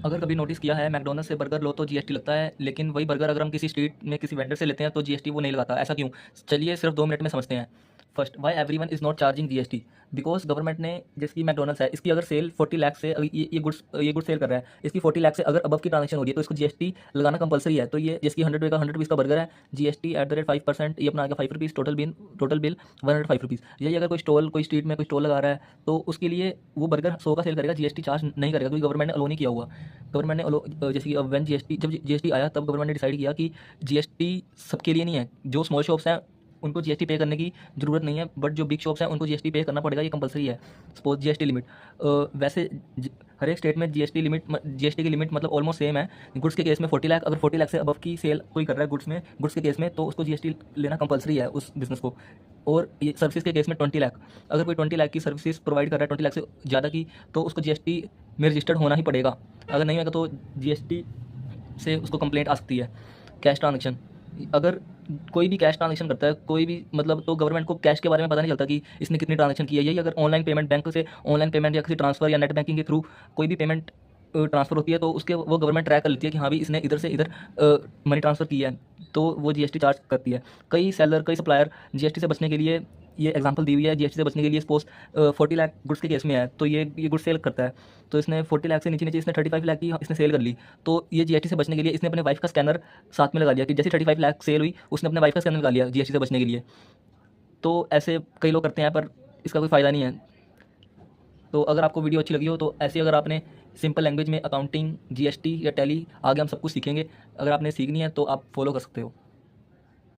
अगर कभी नोटिस किया है मैकडॉनल्ड्स से बर्गर लो तो जीएसटी लगता है, लेकिन वही बर्गर अगर हम किसी स्ट्रीट में किसी वेंडर से लेते हैं तो जीएसटी वो नहीं लगाता। ऐसा क्यों? चलिए सिर्फ 2 मिनट में समझते हैं। First, why everyone is not charging GST? Because government ने, जैसे मैकडॉनल्ड्स है, इसकी अगर सेल 40 लाख से, अगर ये गुड्स सेल कर रहा है, इसकी 40 लाख से अगर अबव की ट्रांजेक्शन हो रही है तो इसको जीएसटी लगाना कंपलसरी है। तो ये जिसकी 100 रुपये का बर्गर है, जीएसटी एट द रेट 5%, ये अपना आ गया 5 रुपीज़, टोटल बिल 105 रुपीज़। यही अगर कोई स्ट्रीट में कोई स्टॉल लगा रहा है तो उसके लिए वो बर्गर 100 का सेल करेगा, जीएसटी चार्ज नहीं करेगा, क्योंकि गवर्नमेंट ने अलो नहीं किया हुआ। गवर्नमेंट ने जैसे कि अब व्हेन जीएसटी जब जीएसटी आया तब गवर्नमेंट ने डिसाइड किया कि जीएसटी सबके लिए नहीं है। जो स्मॉल शॉप्स हैं उनको जीएसटी पे करने की ज़रूरत नहीं है, बट जो बिग शॉप्स हैं उनको जीएसटी पे करना पड़ेगा, ये कंपलसरी है। सपोज जीएसटी लिमिट, वैसे हर एक स्टेट में जीएसटी की लिमिट मतलब ऑलमोस्ट सेम है। गुड्स के केस में 40 लाख, अगर 40 लाख से अबव की सेल कोई कर रहा है गुड्स के केस में, तो उसको जीएसटी लेना कंपलसरी है उस बिजनेस को। और ये सर्विसेज के केस में 20 लाख, अगर कोई 20 लाख की सर्विसेज प्रोवाइड कर रहा है, 20 लाख से ज़्यादा की, तो उसको जीएसटी में रजिस्टर्ड होना ही पड़ेगा। अगर नहीं होगा तो जीएसटी से उसको कंप्लेंट आ सकती है। कैश ट्रांजेक्शन, अगर कोई भी कैश ट्रांजेक्शन करता है, कोई भी मतलब, तो गवर्नमेंट को कैश के बारे में पता नहीं चलता कि इसने कितनी ट्रांजेक्शन की है। यही अगर ऑनलाइन पेमेंट, बैंक से ऑनलाइन पेमेंट या किसी ट्रांसफर या नेट बैंकिंग के थ्रू कोई भी पेमेंट ट्रांसफ़र होती है, तो उसके वो गवर्नमेंट ट्रैक कर लेती है कि हाँ भाई इसने इधर से इधर मनी ट्रांसफ़र की है, तो वो जीएसटी चार्ज करती है। कई सप्लायर जीएसटी से बचने के लिए, ये एग्जांपल दी हुई है, जीएसटी से बचने के लिए सपोज 40 लाख गुड्स के केस में है, तो ये गुड्स सेल करता है, तो इसने 40 लाख से नीचे नीचे इसने 35 लाख की इसने सेल कर ली, तो ये जीएसटी से बचने के लिए इसने अपने वाइफ का स्कैनर साथ में लगा लिया कि जैसे 35 लाख सेल हुई उसने अपने वाइफ का स्कैनर लगा लिया जीएसटी से बचने के लिए। तो ऐसे कई लोग करते हैं, पर इसका कोई फ़ायदा नहीं है। तो अगर आपको वीडियो अच्छी लगी हो तो ऐसे, अगर आपने सिंपल लैंग्वेज में अकाउंटिंग, जीएसटी या टैली, आगे हम सब कुछ सीखेंगे, अगर आपने सीखनी है तो आप फॉलो कर सकते हो।